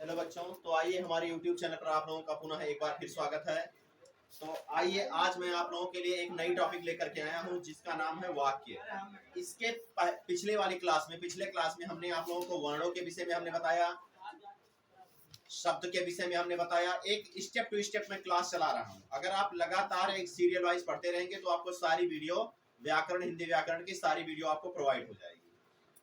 Hello बच्चों, तो आइए हमारे YouTube चैनल पर आप लोगों का पुनः एक बार फिर स्वागत है। तो आइए आज मैं आप लोगों के लिए एक नई टॉपिक लेकर के आया हूं जिसका नाम है वाक्य। इसके पिछले क्लास में हमने आप लोगों को वर्णों के विषय में हमने बताया, शब्द के विषय में हमने बताया। एक स्टेप टू स्टेप में क्लास चला रहा हूं। अगर आप लगातार एक सीरियल वाइज पढ़ते रहेंगे तो आपको सारी वीडियो व्याकरण, हिंदी व्याकरण की सारी वीडियो आपको प्रोवाइड हो जाएगी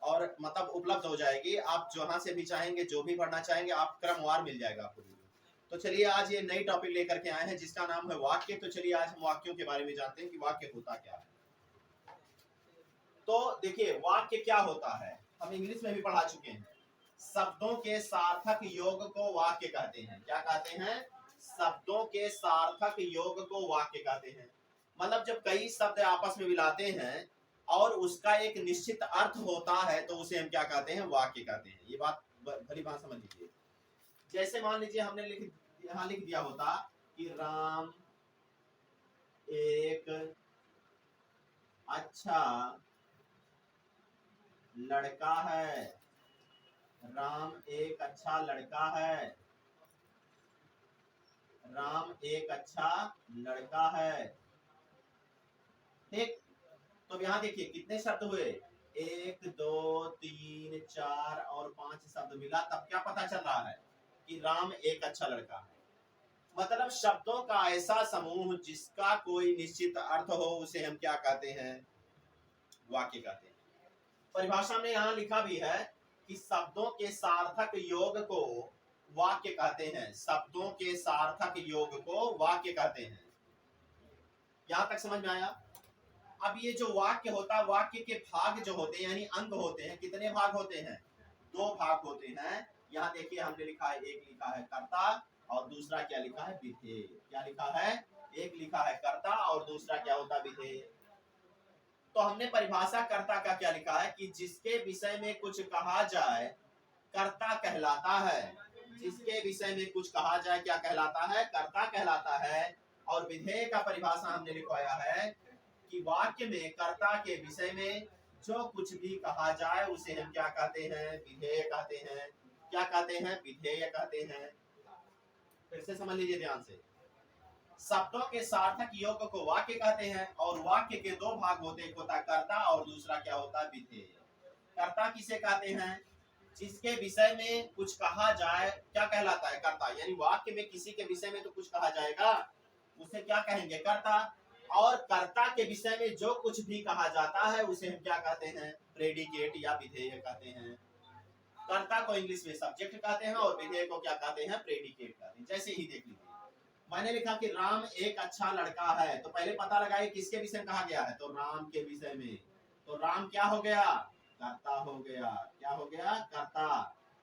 और मतलब उपलब्ध हो जाएगी। आप जहां से भी चाहेंगे, जो भी पढ़ना चाहेंगे, आप क्रमवार मिल जाएगा आपको वीडियो। तो चलिए आज ये नई टॉपिक लेकर के आए हैं जिसका नाम है वाक्य। तो चलिए आज हम वाक्यों के बारे में जानते हैं कि वाक्य होता क्या है। तो देखिए वाक्य क्या होता है, हम इंग्लिश में भी पढ़ा चुके हैं। शब्दों के सार्थक योग को वाक्य कहते हैं। क्या कहते हैं? शब्दों के सार्थक योग को वाक्य कहते हैं। मतलब जब कई शब्द आपस में मिलाते हैं और उसका एक निश्चित अर्थ होता है तो उसे हम क्या कहते हैं? वाक्य कहते हैं। ये बात भली बात समझ लीजिए। जैसे मान लीजिए हमने यहाँ लिख दिया होता कि राम एक अच्छा लड़का है। राम एक अच्छा लड़का है। राम एक अच्छा लड़का है। ठीक, तो यहाँ देखिए कितने शब्द हुए? 1 2 3 4 और 5 शब्द मिला, तब क्या पता चल रहा है कि राम एक अच्छा लड़का है। मतलब शब्दों का ऐसा समूह जिसका कोई निश्चित अर्थ हो उसे हम क्या कहते हैं? वाक्य कहते हैं। परिभाषा में यहाँ लिखा भी है कि शब्दों के सार्थक योग को वाक्य कहते हैं। शब्दों के सार्थक योग को वाक्य कहते हैं। यहां तक समझ में आया? अब ये जो वाक्य होता है, वाक्य के भाग जो होते हैं यानी अंग होते हैं, कितने भाग होते हैं? 2 भाग होते हैं। यहाँ देखिए हमने लिखा है, एक लिखा है कर्ता और दूसरा क्या लिखा है? विधेय। क्या लिखा है? एक लिखा है कर्ता और दूसरा क्या होता है? विधेय। तो हमने परिभाषा कर्ता का क्या लिखा है कि जिसके विषय में कुछ कहा जाए कर्ता कहलाता है। जिसके विषय में कुछ कहा जाए क्या कहलाता है? कर्ता कहलाता है। और विधेय का परिभाषा हमने लिखवाया है कि वाक्य में कर्ता के विषय में जो कुछ भी कहा जाए उसे हम क्या कहते हैं? विधेय कहते हैं। क्या कहते हैं? विधेय कहते हैं। फिर से समझ लीजिए ध्यान से। शब्दों के सार्थक योग को वाक्य कहते हैं और वाक्य के 2 भाग होते हैं, एक होता है कर्ता और दूसरा क्या होता है? विधेय। कर्ता किसे कहते हैं? जिसके विषय में कुछ कहा जाए क्या कहलाता है? कर्ता। यानी वाक्य में किसी के विषय में तो कुछ कहा जाएगा, उसे क्या कहेंगे? कर्ता। और कर्ता के विषय में जो कुछ भी कहा जाता है उसे हम क्या कहते हैं? प्रेडिकेट या विधेय कहते हैं। कर्ता को इंग्लिश में सब्जेक्ट कहते हैं और विधेय को क्या कहते हैं? प्रेडिकेट कहते हैं। जैसे ही देख लीजिए, मैंने लिखा कि राम एक अच्छा लड़का है, तो पहले पता लगाइए किसके विषय में कहा गया है? तो राम के विषय में। तो राम क्या हो गया? कर्ता हो गया। क्या हो गया? कर्ता।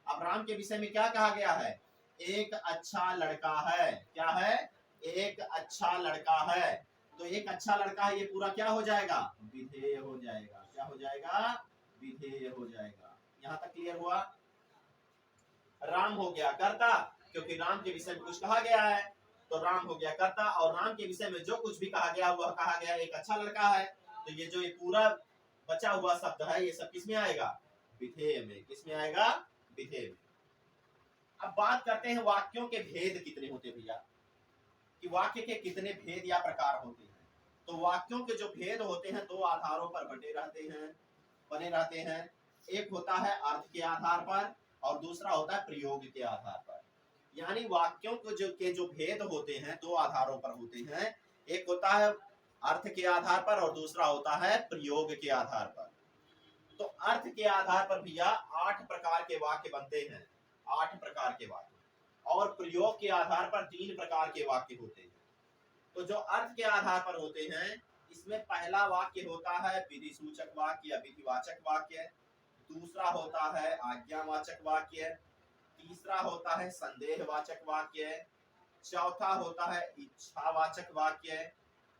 अब राम के विषय में क्या कहा गया है? एक अच्छा लड़का है। क्या है? एक अच्छा लड़का है। तो एक अच्छा लड़का है, ये पूरा क्या हो जाएगा? विधेय हो जाएगा। क्या हो जाएगा? विधेय हो जाएगा। यहां तक क्लियर हुआ? राम हो गया कर्ता क्योंकि राम के विषय में कुछ कहा गया है, तो राम हो गया कर्ता। और राम के विषय में जो कुछ भी कहा गया वह कहा गया एक अच्छा लड़का है। तो ये जो ये पूरा बचा हुआ शब्द है ये सब किस में आएगा? विधेय में। किस में आएगा? विधेय में। अब बात करते हैं वाक्यों के भेद कितने होते भैया, कि वाक्य के कितने भेद या प्रकार होते हैं। तो वाक्यों के जो भेद होते हैं 2 आधारों पर बने रहते हैं। एक होता है अर्थ के आधार पर और दूसरा होता है प्रयोग के आधार पर। यानी वाक्यों को जो भेद होते हैं 2 आधारों पर होते हैं। एक होता है अर्थ के आधार पर और दूसरा होता है प्रयोग के आधार पर। तो अर्थ के आधार पर भैया 8 प्रकार के वाक्य बनते हैं। 8 प्रकार के वाक्य। और प्रयोग के आधार पर 3 प्रकार के वाक्य होते हैं। तो जो अर्थ के आधार पर होते हैं इसमें पहला वाक्य होता है विधि सूचक वाक्य या विधिवाचक वाक्य। दूसरा होता है आज्ञावाचक वाक्य। तीसरा होता है संदेहवाचक वाक्य। चौथा होता है इच्छावाचक वाक्य।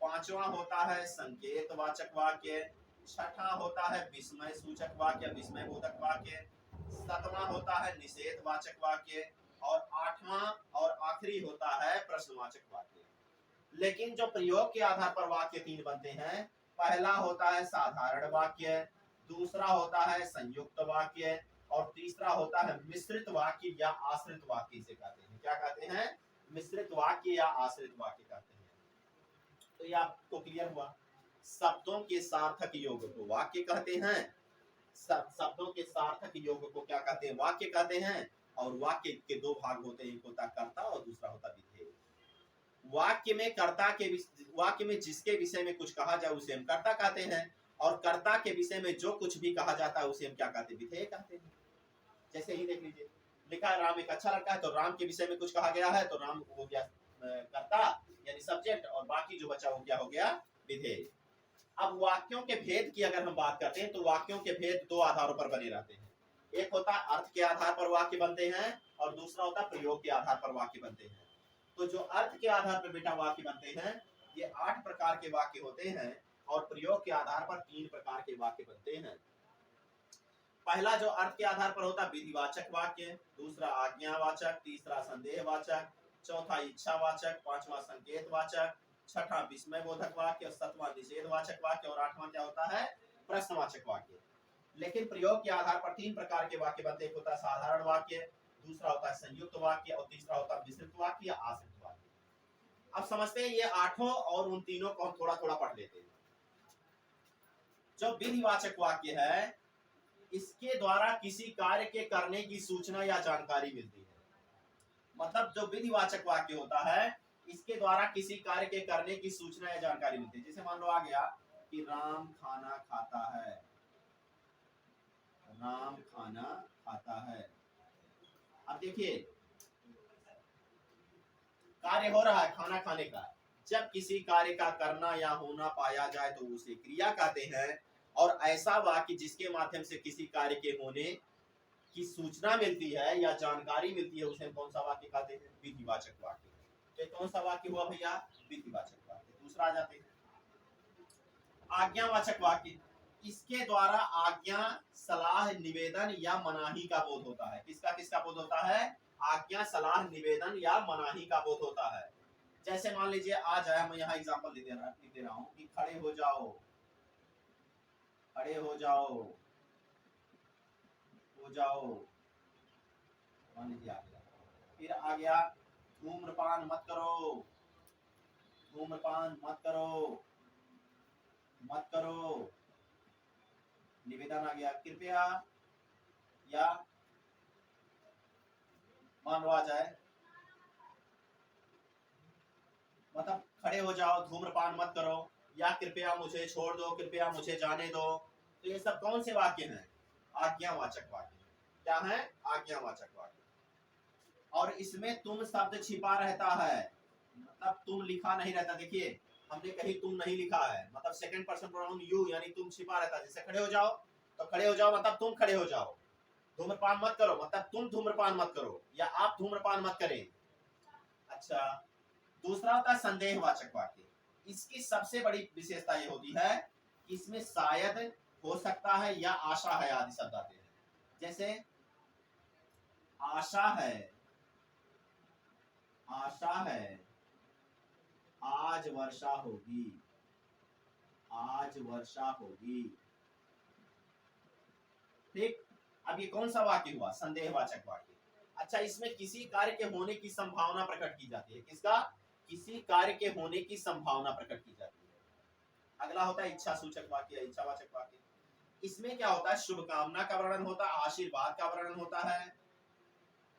पांचवा होता है संकेतवाचक वाक्य। छठा होता है विस्मय सूचक वाक्य, विस्मय बोधक वाक्य। सातवां होता है निषेधवाचक वाक्य और आठवां और आखिरी होता है प्रश्नवाचक वाक्य। लेकिन जो प्रयोग के आधार पर वाक्य 3 बनते हैं, पहला होता है साधारण वाक्य, दूसरा होता है संयुक्त वाक्य, और तीसरा होता है मिश्रित वाक्य या आश्रित वाक्य से कहते हैं। क्या कहते हैं? मिश्रित वाक्य या आश्रित वाक्य कहते हैं। तो ये आपको क्लियर हुआ। शब्दों के सार्थक योग को वाक्य कहते हैं, शब्दों के सार्थक योग को क्या कहते हैं? वाक्य कहते हैं। और वाक्य के दो भाग होते हैं, एक होता कर्ता और दूसरा होता विधेय। वाक्य में कर्ता के वाक्य में जिसके विषय में कुछ कहा जाए उसे हम कर्ता कहते हैं, और कर्ता के विषय में जो कुछ भी कहा जाता है उसे हम क्या कहते हैं? विधेय कहते हैं। जैसे ही देख लीजिए, लिखा है राम एक अच्छा लड़का है, तो राम के विषय में कुछ कहा गया है तो राम हो गया कर्ता यानी सब्जेक्ट, और बाकी जो बचा हो गया विधेय। अब वाक्यों के भेद की अगर हम बात करते हैं तो वाक्यों के भेद दो आधारों पर बने रहते हैं। एक होता है अर्थ के आधार पर वाक्य बनते हैं, और दूसरा होता है प्रयोग के आधार पर वाक्य बनते हैं। तो जो अर्थ के आधार पर बेटा वाक्य बनते हैं, ये 8 प्रकार के वाक्य होते हैं, और प्रयोग के आधार पर 3 प्रकार के वाक्य बनते हैं। पहला जो अर्थ के आधार पर होता है विधिवाचक वाक्य, दूसरा आज्ञावाचक, तीसरा संदेहवाचक, चौथा इच्छावाचक, पांचवा संकेतवाचक, छठा विस्मय बोधक वाक्य, और सातवां निषेधवाचक वाक्य, और आठवां क्या होता है? प्रश्नवाचक वाक्य। लेकिन प्रयोग के आधार पर 3 प्रकार के वाक्य बनते हैं। एक होता है साधारण वाक्य, दूसरा होता है संयुक्त वाक्य, और तीसरा होता है मिश्रित वाक्य या आश्रित वाक्य। अब समझते हैं ये आठों और उन तीनों को हम थोड़ा थोड़ा पढ़ लेते हैं। जो विधिवाचक वाक्य है, इसके द्वारा किसी कार्य के करने की सूचना या जानकारी मिलती है। मतलब जो विधिवाचक वाक्य होता है, इसके द्वारा किसी कार्य के करने की सूचना या जानकारी मिलती है। जैसे मान लो आ गया कि राम खाना खाता है, राम खाना खाता है। अब देखिए कार्य हो रहा है खाना खाने का। जब किसी कार्य का करना या होना पाया जाए तो उसे क्रिया कहते हैं, और ऐसा वाक्य जिसके माध्यम से किसी कार्य के होने की सूचना मिलती है या जानकारी मिलती है उसे कौन सा वाक्य कहते हैं? विधिवाचक वाक्य। तो कौन सा वाक्य हुआ भैया? विधिवाचक वाक्य। दूसरा आ जाते हैं आज्ञावाचक वाक्य। इसके द्वारा आज्ञा, सलाह, निवेदन या मनाही का बोध होता है। किसका किसका बोध होता है? आज्ञा, सलाह, निवेदन या मनाही का बोध होता है। जैसे मान लीजिए आ जाए, मैं यहाँ एग्जांपल दे रहा हूँ कि खड़े हो जाओ, खड़े हो जाओ, हो जाओ, मान लीजिए आ गया। फिर आ गया धूम्रपान मत करो, धूम्रपान मत करो, मत करो। निवेदन आ गया कृपया, या मान लो आ जाए मतलब खड़े हो जाओ, धूम्रपान मत करो, या कृपया मुझे छोड़ दो, कृपया मुझे जाने दो। तो ये सब कौन से वाक्य हैं? आज्ञावाचक वाक्य। क्या है? आज्ञावाचक वाक्य। और इसमें तुम शब्द छिपा रहता है, मतलब तुम लिखा नहीं रहता। देखिए हमने कहीं तुम नहीं लिखा है, मतलब सेकंड पर्सन प्रोनाउन यू, यानी तुम छिपा रहता है। जैसे खड़े हो जाओ, तो खड़े हो जाओ मतलब तुम खड़े हो जाओ। धूम्रपान मत करो मतलब तुम धूम्रपान मत करो, या आप धूम्रपान मत करें। अच्छा, दूसरा होता है संदेहवाचक वाक्य। इसकी सबसे बड़ी विशेषता ये होती है कि इसमें शायद, हो सकता है, या आशा है आदि शब्द आते हैं। जैसे आशा है, आशा है आज वर्षा होगी, आज वर्षा होगी। ठीक। अब ये कौन सा वाक्य हुआ? संदेहवाचक वाक्य। अच्छा, इसमें किसी कार्य के होने की संभावना प्रकट की जाती है। किसका? किसी कार्य के होने की संभावना प्रकट की जाती है। अगला होता है इच्छा सूचक वाक्य, इच्छावाचक वाक्य। इसमें क्या होता है? शुभकामना का वर्णन होता है, आशीर्वाद का वर्णन होता है,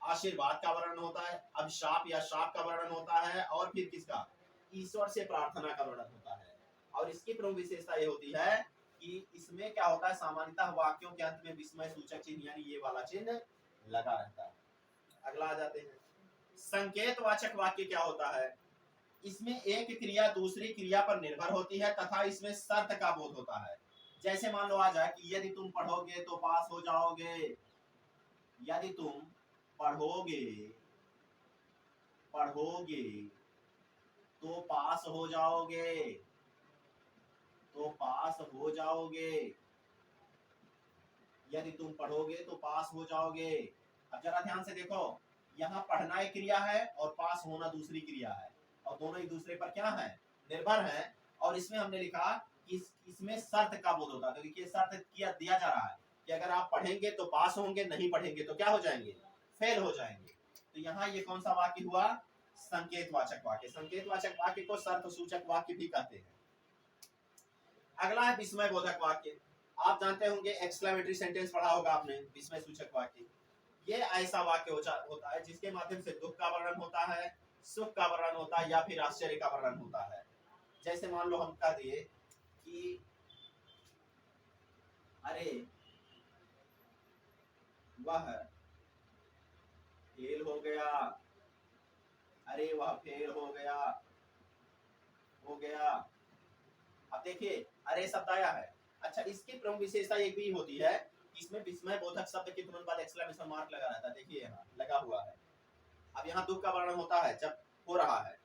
आशीर्वाद का वर्णन होता है, अभिशाप या शाप का वर्णन होता है, और फिर किसका? ईश्वर से प्रार्थना का वर्णन होता है। और इसकी प्रमुख विशेषता ये होती है कि इसमें क्या होता है? सामान्यतः वाक्यों के अंत में विस्मय सूचक चिन्ह यानी ये वाला चिन्ह लगा रहता है। अगला आ जाते हैं संकेतवाचक वाक्य। क्या होता है? इसमें एक क्रिया दूसरी क्रिया पर निर्भर होती है तथा इसमें शर्त का बोध होता है। जैसे मान लो आ जाए कि यदि तुम पढ़ोगे तो पास हो जाओगे, यदि तुम पढ़ोगे, पढ़ोगे तो पास हो जाओगे, तो पास हो जाओगे। यदि तुम पढ़ोगे तो पास हो जाओगे। अब जरा ध्यान से देखो, यहाँ पढ़ना एक क्रिया है और पास होना दूसरी क्रिया है, और दोनों एक दूसरे पर क्या है? निर्भर है। और इसमें हमने लिखा कि इसमें शर्त का बोध होता है। तो देखिए शर्त किया दिया जा रहा है कि अगर आप पढ़ेंगे तो पास होंगे, नहीं पढ़ेंगे तो क्या हो जाएंगे, फेल हो जाएंगे। तो यहाँ ये कौन सा वाक्य हुआ, संकेतवाचक वाक्य। संकेतवाचक वाक्य को शर्त सूचक वाक्य भी कहते हैं। अगला है विस्मय बोधक वाक्य। आप जानते होंगे एक्सक्लेमेटरी सेंटेंस पढ़ा होगा आपने, विस्मय सूचक वाक्य। ये ऐसा वाक्य होता है जिसके माध्यम से दुख का वर्णन होता है, सुख का वर्णन होता है या फिर आश्चर्य का वर्णन होता है। जैसे मान लो हम कह दिए कि अरे वह फेल हो गया, अरे वह फेल हो गया, हो गया। अब देखिए अरे शब्द आया है। अच्छा, इसकी प्रमुख विशेषता एक भी होती है, इसमें विस्मय बोधक शब्द के तुरंत बाद एक्सक्लेमेशन मार्क लगा रहता है। देखिए यहाँ लगा हुआ है। अब यहाँ दुख का वर्णन होता है जब हो रहा है,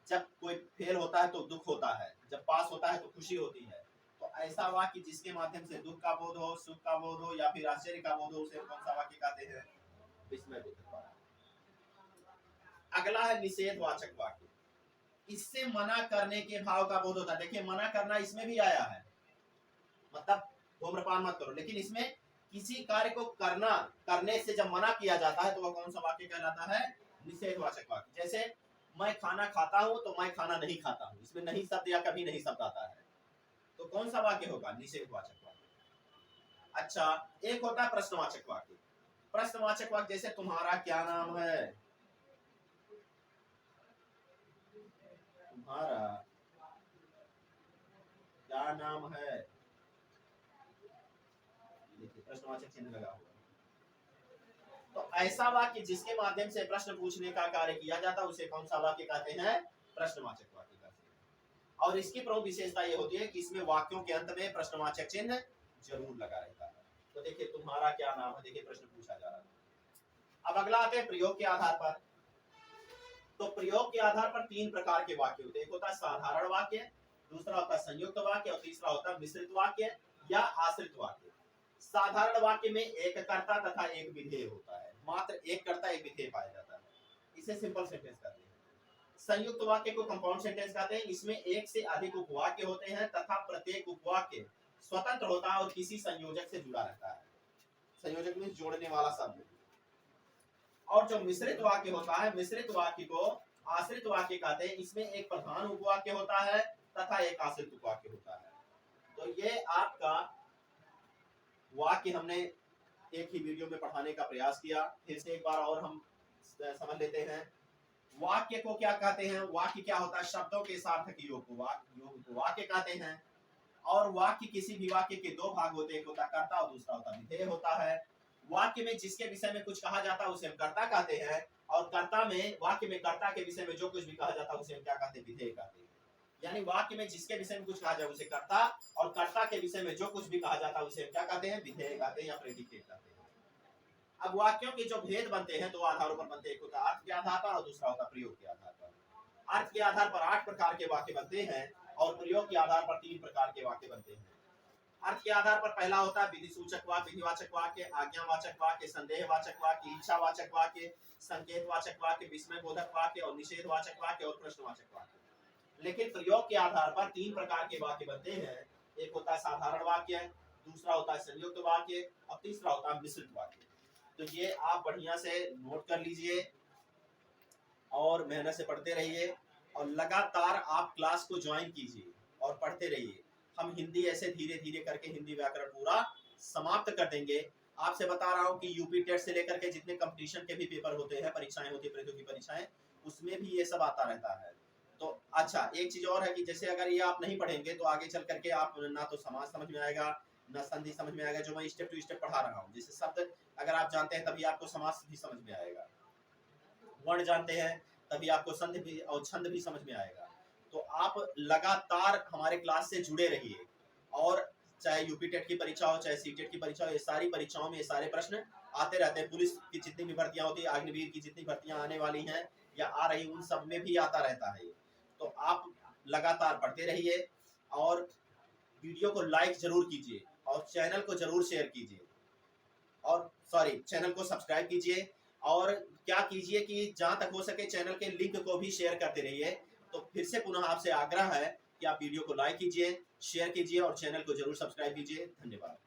जब कोई फेल होता है तो दुख होता है, जब पास होता है तो खुशी होती है। तो ऐसा वाक्य जिसके माध्यम से दुख का बोध हो, सुख का बोध हो या फिर आश्चर्य का बोध हो, उसे कौन सा वाक्य कहते हैं, विस्मय बोधक वाक्य। अगला है निषेधवाचक वाक्य। इससे मना करने के भाव का बोध होता है। देखिए मना करना इसमें भी आया है, मतलब धूम्रपान मत करो, लेकिन इसमें किसी कार्य को करने से जब मना किया जाता है तो वह कौन सा वाक्य कहलाता है, निषेधवाचक वाक्य। जैसे मैं खाना खाता हूं तो मैं खाना नहीं खाता हूं, इसमें नहीं शब्द या कभी नहीं शब्द आता है, तो कौन सा वाक्य होगा, निषेधवाचक वाक्य। अच्छा, एक होता है प्रश्नवाचक वाक्य। प्रश्नवाचक वाक्य जैसे तुम्हारा क्या नाम है, तुम्हारा क्या नाम है, देखिए प्रश्नवाचक चिन्ह लगा हुआ। तो ऐसा वाक्य जिसके माध्यम से प्रश्न पूछने का कार्य किया जाता है उसे कौन सा वाक्य कहते हैं, प्रश्नवाचक वाक्य कहते हैं। और इसकी प्रमुख विशेषता ये होती है कि इसमें वाक्यों के अंत में प्रश्नवाचक चिन्ह जरूर लगा रहता है। तो देखिए तुम्हारा क्या नाम है, देखिए प्रश्न पूछा जा रहा है। अब अगला आते हैं प्रयोग के आधार पर। तो प्रयोग के आधार पर तीन प्रकार के वाक्य होते हैं। एक होता है साधारण वाक्य, दूसरा होता है संयुक्त वाक्य और तीसरा होता है मिश्रित वाक्य या आश्रित वाक्य। साधारण वाक्य में एक कर्ता तथा एक विधेय होता है, मात्र एक कर्ता एक विधेय पाया जाता है, इसे सिंपल सेंटेंस कहते हैं। संयुक्त वाक्य को कंपाउंड सेंटेंस कहते हैं। इसमें एक से अधिक उपवाक्य होते हैं तथा प्रत्येक उपवाक्य स्वतंत्र होता है और किसी संयोजक से जुड़ा रहता है। संयोजक में जोड़ने वाला शब्द। और जो मिश्रित वाक्य होता है, मिश्रित वाक्य को आश्रित वाक्य कहते हैं। इसमें एक प्रधान उपवाक्य होता है तथा एक आश्रित उपवाक्य होता है। तो ये आपका वाक्य हमने एक ही वीडियो में पढ़ाने का प्रयास किया, फिर से एक बार और हम समझ लेते हैं। वाक्य को क्या कहते हैं, वाक्य क्या होता है, शब्दों के सार्थक योग को वाक्य कहते हैं। और वाक्य किसी भी वाक्य के दो भाग होते हैं, एक होता है कर्ता और दूसरा होता है विधेय होता है। वाक्य में जिसके विषय में कुछ कहा जाता है उसे हम कर्ता कहते हैं, और कर्ता में वाक्य में कर्ता के विषय में जो कुछ भी कहा जाता है उसे हम क्या कहते हैं, विधेय कहते हैं। यानी वाक्य में जिसके विषय में कुछ कहा जाए उसे कर्ता, और कर्ता के विषय में जो कुछ भी कहा जाता है उसे हम क्या कहते हैं, विधेय कहते हैं या प्रेडिकेट कहते हैं। अब वाक्यों के जो भेद बनते हैं दो आधारों पर बनते हैं, एक होता है अर्थ के आधार पर और दूसरा होता है प्रयोग के आधार पर। अर्थ के आधार पर 8 प्रकार के वाक्य बनते हैं और प्रयोग के आधार पर 3 प्रकार के वाक्य बनते हैं। अर्थ के आधार पर पहला होता है विधि सूचक वाक्य, विधिवाचक वाक्य, आज्ञावाचक वाक्य, संदेहवाचक वाक्य, इच्छावाचक वाक्य, संकेतवाचक वाक्य, विस्मय बोधक वाक्य और निषेधवाचक वाक्य और प्रश्नवाचक वाक्य। लेकिन प्रयोग के आधार पर 3 प्रकार के वाक्य बनते हैं। एक होता है साधारण वाक्य, दूसरा होता है संयुक्त वाक्य और तीसरा होता है मिश्रित वाक्य। तो ये आप बढ़िया से नोट कर लीजिए और मेहनत से पढ़ते रहिए और लगातार आप क्लास को ज्वाइन कीजिए और पढ़ते रहिए। हम हिंदी ऐसे धीरे धीरे करके हिंदी व्याकरण पूरा समाप्त कर देंगे। आपसे बता रहा हूँ कि यूपी टेट से लेकर के जितने कंपटीशन के भी पेपर होते हैं, परीक्षाएं होती है, प्रतियोगी परीक्षाएं, उसमें भी ये सब आता रहता है। तो अच्छा, एक चीज और है कि जैसे अगर ये आप नहीं पढ़ेंगे तो आगे चल करके आप ना तो समाज समझ में आएगा ना संधि समझ में आएगा, जो मैं स्टेप टू स्टेप पढ़ा रहा हूँ। जैसे शब्द अगर आप जानते हैं तभी आपको समास भी समझ में आएगा, वर्ण जानते हैं तभी आपको संधि भी और छंद भी समझ में आएगा। तो आप लगातार हमारे क्लास से जुड़े रहिए, और चाहे यूपी टेट की परीक्षा हो, चाहे सीटेट की परीक्षा हो, ये सारी परीक्षाओं में ये सारे प्रश्न आते रहते हैं। पुलिस की जितनी भी भर्तियां होती है, अग्निवीर की जितनी भर्तियां आने वाली हैं या आ रही, उन सब में भी आता रहता है। तो आप लगातार पढ़ते रहिए और वीडियो को लाइक जरूर कीजिए और चैनल को जरूर शेयर कीजिए, और चैनल को सब्सक्राइब कीजिए। और क्या कीजिए कि जहां तक हो सके चैनल के लिंक को भी शेयर करते रहिए। तो फिर से पुनः आपसे आग्रह है कि आप वीडियो को लाइक कीजिए, शेयर कीजिए और चैनल को जरूर सब्सक्राइब कीजिए। धन्यवाद।